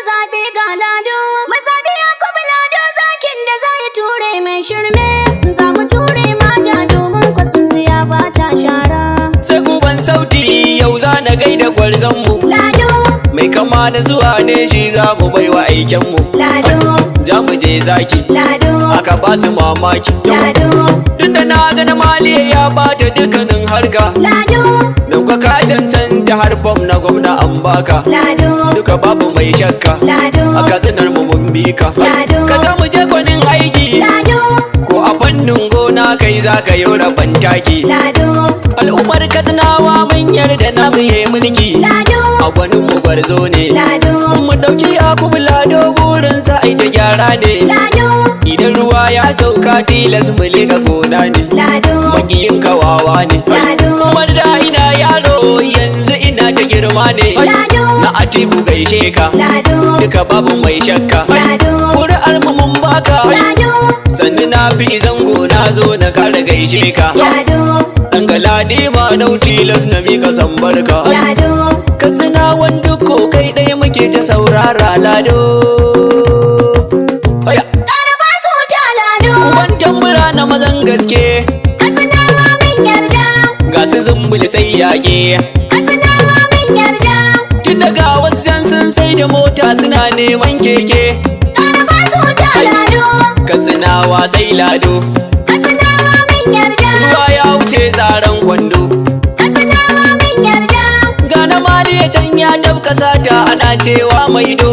zaɓe ga Lado. Mazaɓi Yakubu Lado zakin da za ya ture mai shirme. Za mu ture maja domin kwatsintsiya ba ta shara. Sai guban sauti yau za na gaida gwarzonmu. Lado. Mai kama da zuwa ne shi za mu bai wa aikenmu. Lado. Ja mu je zaki. Lado. Aka ba su mamaki. Lado. Tun da na ga na maliya ya bata dukkanin harka. Lado. Dauka ka cancanta harfam na gwamna an baka. Lado. Duka babu mai shakka. Lado. A katsinar mu mun bi ka. Lado. Ka za mu je gwanin aiki. Lado. Ko a fannin gona kai za ka yi rabon taki. Lado. Al'ummar katsinawa mun yarda na mu yi mulki. Lado. A gwanin mu gwarzo ne. Lado. Mu dauki Yakubu Lado burinsa ai da gyara ne. Lado. Idan ruwa ya sauka tilas mu leka gona ne. Lado. Makiyin kawawa ne. Lado. Umar da ina yaro yanzu ina ta girma ne. Lado. Na Atiku gaishe ka. Lado. Duka babu mai shakka. Lado. Kuri'ar mu mun baka. Lado. Sannu na bi zango na zo na kara gaishe ka. Lado. Dan galadi ma nau tilas na mika sambarka. Lado. Katsina wanda ko kai ɗaya muke ta saurara Lado. Haya. Ƙara ba su wuta Lado. Uban tambura na mazan gaske. Katsinawa min yarda. Ga su zumbul sai yaƙe. Katsinawa min yarda. Tun daga wasu can sun sai da mota suna neman keke. Ƙara ba su wuta Lado. Katsinawa sai Lado. Katsinawa min yarda. Ruwa ya wuce tsaron kwando. Katsinawa min yarda. Ga na maliya can ya tafka sata ana cewa maido.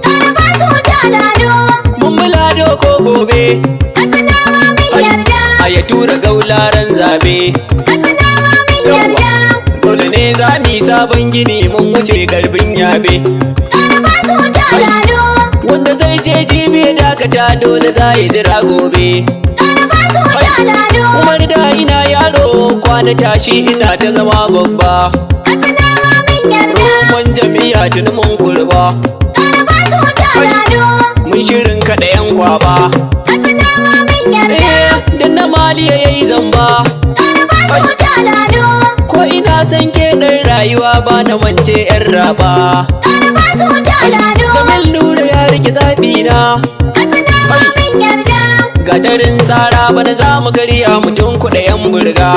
Ƙara ba su wuta Lado. Mun bi Lado ko gobe. Katsinawa min yarda. A ya tura gaularan zabe. Katsinawa min yarda. Dole ne za mu yi sabon gini mun wuce karfin yabe. Ƙara ba su wuta Lado. Wanda zai je jibi ya dakata dole za ya jira gobe. Ƙara ba su wuta Lado. Umar da ina yaro kwana tashi ina ta zama babba. Katsinawa min yarda. Mun jami'a tuni mun kurba. Ƙara ba su wuta Lado. Mun shirin kaɗa yan kwaba. Katsinawa min yarda. Dan na maliya yayi zamba. Ƙara ba su wuta Lado. Ko ina san ke ɗan rayuwa ba na mance yan raba. Ƙara ba su wuta Lado. Jamil Nura ya rike zaɓi na. Katsinawa min yarda. Gadarin tsara bana za mu karya mutum kuɗa yan burga.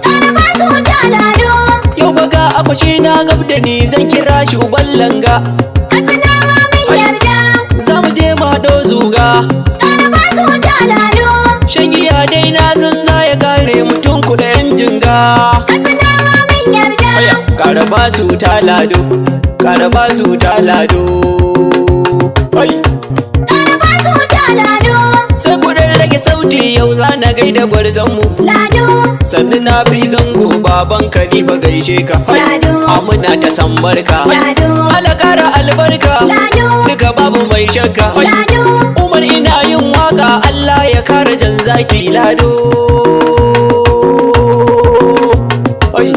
Ƙara ba su wuta Lado. Yau baga akwashi na gab da ni zan kira shi uban langa. Katsinawa min yarda. Za mu je mu haɗo zuga. Ƙara ba su wuta Lado. Shagiya dai na san za ya kare mutum kuɗa yan jinga. Katsinawa min yarda. Ƙara ba su ta Lado. Ƙara ba su ta Lado. Ai. Ƙara ba su wuta Lado. Sai kuɗin rage sauti yau za na gaida gwarzonmu. Lado. Sannu na fi zango baban Khalifa gaishe ka. Lado. Amuna ta san barka. Lado. Allah ƙara albarka. Lado. Duka babu mai shakka. Lado. Umar ina yin waka Allah ya kare jan zaki Lado. Ai.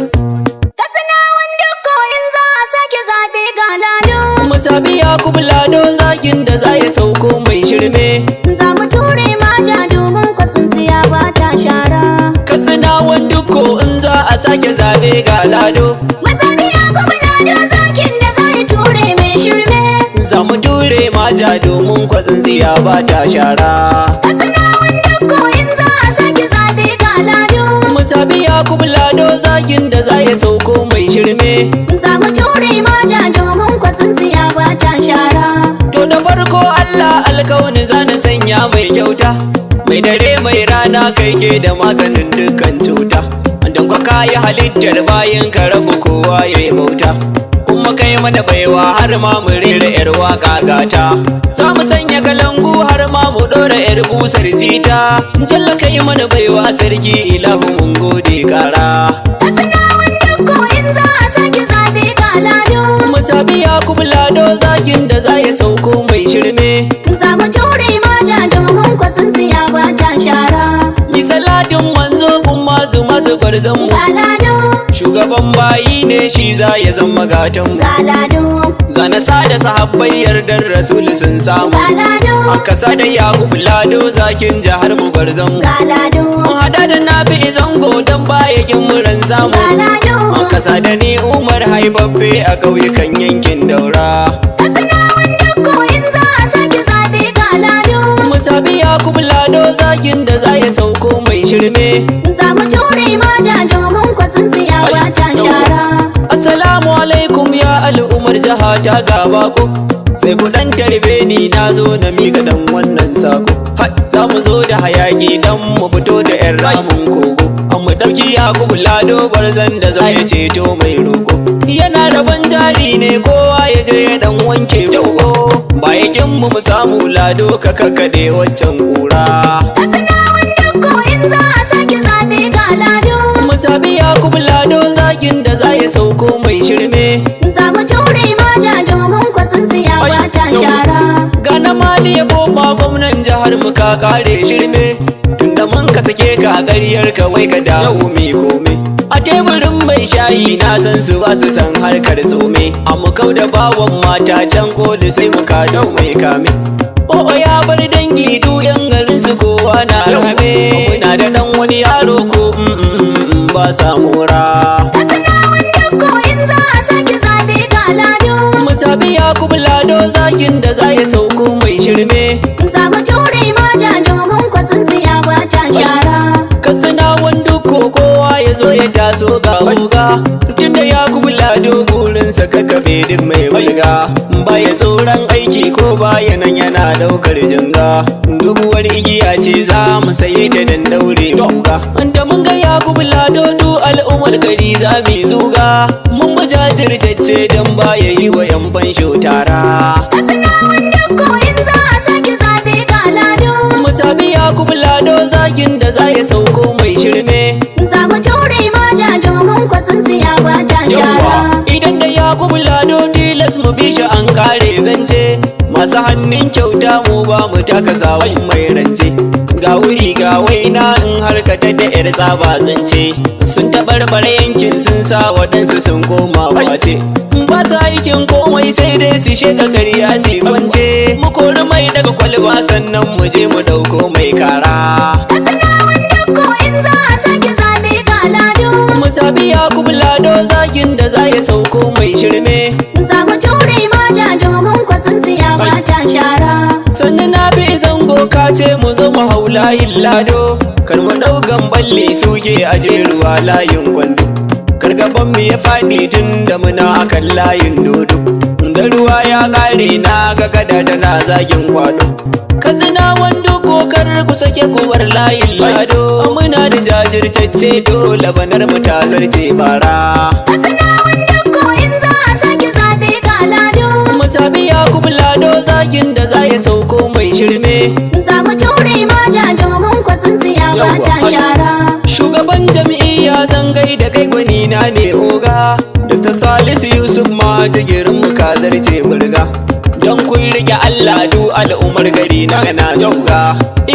Katsinawan dukko in za a sake zaɓe ga Lado. Mazabi Yakubu Lado zakin da za ya sauko mai shirme. Za mu ture maja domin kwatsintsiya ba ta shara. Katsinawan dukko in za a sake zabe ga Lado. Mazabi Yakubu Lado zakin da za ya ture mai shirme. Za mu ture maja domin kwatsintsiya ba ta shara. Katsinawan dukko in za a sake zaɓe ga Lado. Mazabi Yakubu Lado zakin da za ya sauko mai shirme. Za mu ture maja domin kwatsintsiya ba ta shara. To da farko Allah alkawani zana sanya mai kyauta. Mai dare mai rana kai ke da maganin dukkan cuta. Don kwa kayi halittar bayan ka rabu kowa ya yi bauta. Kuma kai mana baiwa har ma mu rera yar waka gata. Za mu sanya kalangu har ma mu ɗora yar busar jita. Jalla kai mana baiwa sarki ilahu mun gode kara. Katsinawan dukko in za a sake zaɓe ga Lado. Mazabi Yakubu Lado zakin da za ya sauko mai shirme. Za mu ture maja domin kwatsintsiya ba ta shara. Mi salatin manzo kuma zuma zubar zanmu. Ga Lado. Shugaban bayi ne shi za ya zama gatanmu. Ga Lado. Zana sada sahabbai yardar Rasul sun samu. Ga Lado. An kasa da Yakubu Lado zakin jihar mu gwarzonmu. Ga Lado. Mun hada da Nafi zango don bayakin muran samu. Ga Lado. An kasa da ni Umar haibabbe a ƙauyukan yankin Daura. Katsinawan dukko zaɓe ga Lado. Mu zaɓi Yakubu Lado zakin da za ya sauko mai shirme. Za mu ture maja domin kwatsin tsiyawa ta shara. Assalamu alaikum ya al'ummar jiha ta ga bako. Sai ku dan tarbe ni na zo na miƙa dan wannan sako. Za mu zo da hayaki dan mu fito da 'yan ramin kogo. An mu ɗauki Yakubu Lado barzan da za ya ceto mai roƙo. Yana rabon jari ne kowa ya je ya dan wanke kogo. Bayan mu samu Lado ka kakkaɗe waccan kura. Katsinawan Dakko in za a sake zaɓe ga Lado. Mu zaɓi Yakubu Lado zakin da za ya sauko mai shirme. Za mu ture maja domin kwatsin tsiyawa ta shara. Gana mali ya boma gwamnan jihar mu ka kare shirme. Tunda mun ka sake ka ƙaryar ka wai ka dawo mai kome. A teburin mai shayi na san su ba su san harkar tsome. A mu kau da bawan mata can koli sai mu ka dau mai kame. O'o ya bar dangi du yan garin su kowa na rame. Muna da dan wani yaro ko ba samura. Katsinawan Dakko in za a sake zaɓe ga Lado. Mu zaɓi Yakubu Lado zakin da za ya sauko mai shirme. Za mu ture maja domin kwatsin tsiyawa ta shara. Katsinawan Dakko kowa ya zo ya taso ga oga. Tunda Yakubu Lado burinsa kakabe duk mai bulga. Baya tsoron aiki ko baya nan yana daukar jinga. Dubuwar igiya ce za mu saye ta dan daure muga. Da mun ga Yakubu Lado du al'ummar gari za mu zuga. Mun bi jajirtacce dan baya yi wa yan fansho tara. Katsinawan Dakko in za a sake zaɓe ga Lado. Mu zaɓi Yakubu Lado zakin da za ya sauko mai shirme. Za mu ture maja domin kwatsin tsiyawa ta shara. Idan da Yakubu Lado tilas mu bi shi an kare zance. Masu hannun kyauta mu ba mu taka sawun mai rance. Ga wuri ga waina in harkata da 'yar tsaba zance. Sun taɓarɓare yankin sun sa waɗansu sun koma wace. Ba sa aikin komai sai dai su sheka ƙarya su kwance. Mu kori mai daga kwalba sannan mu je mu ɗauko mai kara. Katsinawan Dakko in za a sake zaɓe ga Lado. Mu zaɓi Yakubu Lado zakin da za ya sauko mai shirme. Za mu ture maja domin kwatsin tsiyawa ta shara. Sannu na bi zango ka ce mu zo mu hau layin Lado. Kar mu ɗaukan balli suke aje ruwa layin kwando. Kargaban mu ya faɗi tun da muna akan layin dodo. Da ruwa ya ƙare na ga kada tana zagin kwado. Katsinawan Dakko kar ku sake kuwar layin Lado. Muna da jajirtacce dole banar mu ta zarce bara. Katsinawan Dakko in za a sake zaɓe ga Lado. Mu zaɓi Yakubu Lado zakin da za ya sauko mai shirme. Za mu ture maja domin kwatsin tsiyawa ta shara. Shugaban jam'iyya zan gaida kai gwani na ne oga. Dr. Salisu Yusuf ma jigirin mu ka zarce burga. Don kun rike Allah du al'ummar gari na gana zuga.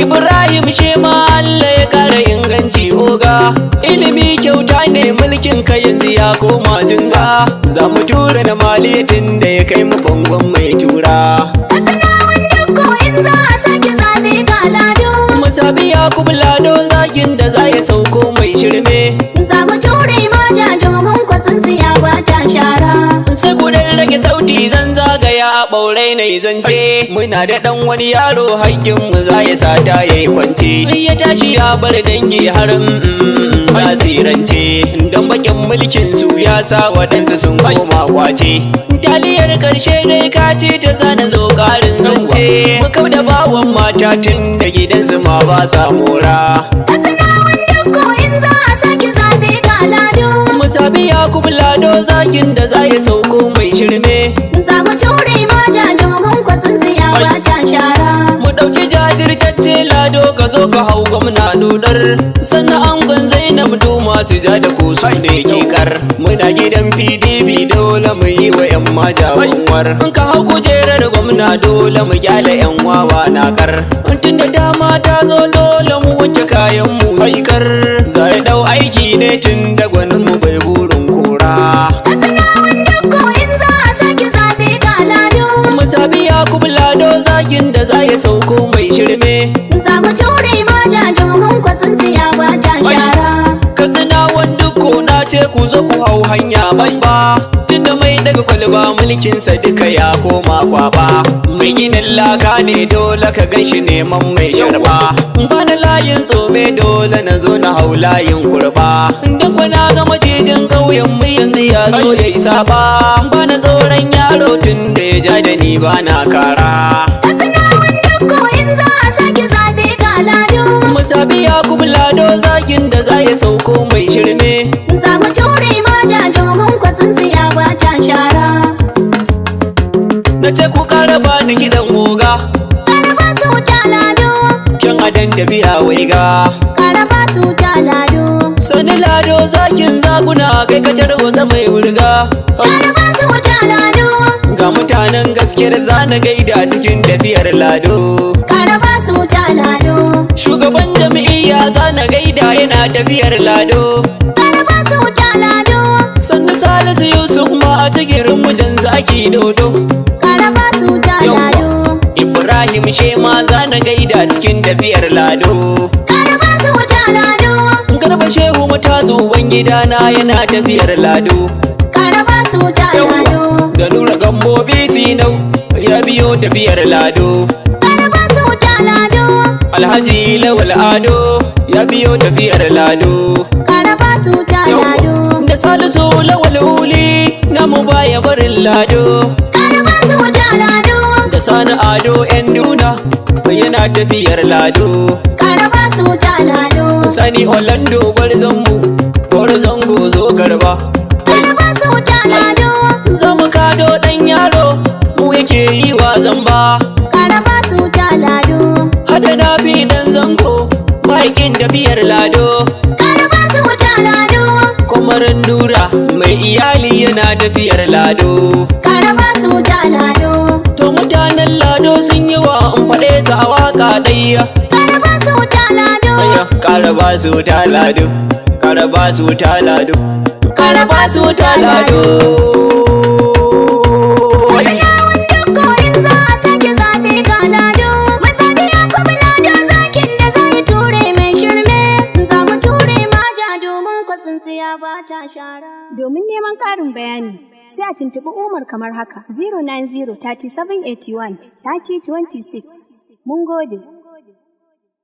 Ibrahim Shema Allah ya kara inganci oga. Ilimi kyauta ne mulkin ka yanzu ya koma jinga. Za mu tura na maliyatin da ya kai mu bangon mai tura. Katsinawan Dakko in za a sake zaɓe ga Lado. Mu zaɓi Yakubu Lado zakin da za ya sauko mai shirme. Za mu ture maja domin kwatsin tsiyawa ta shara. Sai ku rage sauti zan zagaya a ɓaurai na zance. Muna da ɗan wani yaro haƙƙin mu za ya sata ya yi kwance. Ya tashi ya bar dangi har basirance. Don bakin mulkin su ya sa waɗansu sun koma kwace. Taliyar ƙarshe dai ka ce ta zana zo ƙarin zance. Mu kau da bawan mata tun da gidansu ma ba sa mora. Katsinawan Dakko in za a sake zaɓe ga Lado. Mu zaɓi Yakubu Lado zakin da za ya sauko mai shirme. Za mu ture maja domin kwatsin tsiyawa ta shara. Mu ɗauki jajirtacce Lado ka zo ka hau gwamna dodar. Sannan angon Zainab du masu ja da ku su ne kikar. Muna gidan PDP dole mu yi wa 'yan maja wanwar. In ka hau kujerar gwamna dole mu gyala 'yan wawa nakar. Tun da dama ta zo dole mu wanke kayan mu haikar. Zai ɗau aiki ne tun da gwanin mu bai burin kura. Katsinawan Dakko in za a sake zaɓe ga Lado. Mu zaɓi Yakubu Lado zakin da za ya sauko mai shirme. Za mu ture maja domin kwatsin tsiyawa ta shara. Katsinawan Dakko na ce ku zo ku hau hanya babba. Tunda mai daga kwalba mulkinsa duka ya koma kwaba. Mai ginin laka ne dole ka ganshi neman mai sharba. Bana layin tsome dole na zo na hau layin kurba. Dan na ga macijin ƙauyen mu yanzu ya zo ya isa ba. Bana tsoron yaro tun da ya ja da ni bana kara. Katsinawan dukko in za a sake zaɓe ga Lado. Musabi Yakubu Lado zakin da za ya sauko mai shirme. Za mu ture maja domin kwatsin tsiya ba ta shara. Na ce ku ƙara bani kiɗan oga. Ƙara ba su wuta Lado. Kyan adan da biya waiga. Ƙara ba su wuta Lado. Sani Lado zakin zaguna kai kacar wata mai wurga. Ƙara ba su wuta Lado. Ga mutanen gaskiyar zana gaida cikin tafiyar Lado. Ƙara ba su wuta Lado. Shugaban jami'iyya zana gaida yana tafiyar Lado. Ƙara ba su wuta Lado. Sannu Salisu Yusuf ma a jigirin mujan zaki dodo. Ƙara ba su wuta Lado. Ibrahim Shema zana gaida cikin tafiyar Lado. Ƙara ba su wuta Lado. Garba Shehu matazu gidana yana tafiyar Lado. Ƙara ba su wuta Lado. Da Nura Gambobi Sinau ya biyo tafiyar Lado. Ƙara ba su wuta Lado. Alhaji Lawal Ado ya biyo tafiyar Lado. Ƙara ba su wuta Lado. Da Salisu Lawal Uli namu baya barin Lado. Ƙara ba su wuta Lado. Da Sani Ado yan nuna yana tafiyar Lado. Ƙara ba su wuta Lado. Sani Orlando gwarzon gozo garba. Ƙara ba su wuta Lado. Zamu kado dan yaro mu yake yi wa zamba. Ƙara ba su wuta Lado. Hada na fi dan zango maikin tafiyar Lado. Ƙara ba su wuta Lado. Kwamarin Nura mai iyali yana tafiyar Lado. Ƙara ba su wuta Lado. To mutanen Lado sun yi wa in faɗe sa waka ɗaya. Ƙara ba su wuta Lado. Ƙara ba su wuta Lado. Ƙara ba su wuta Lado. Ƙara ba su wuta Lado. Katsinawan dukko in za a sake zaɓe ga Lado. Musabi Yakubu Lado zakin da zai ture mai shirme. Za mu ture maja domin kwatsin tsiya ba ta shara. Domin neman ƙarin bayani sai a tuntuɓi Umar kamar haka 090 3781 3026. Mun gode.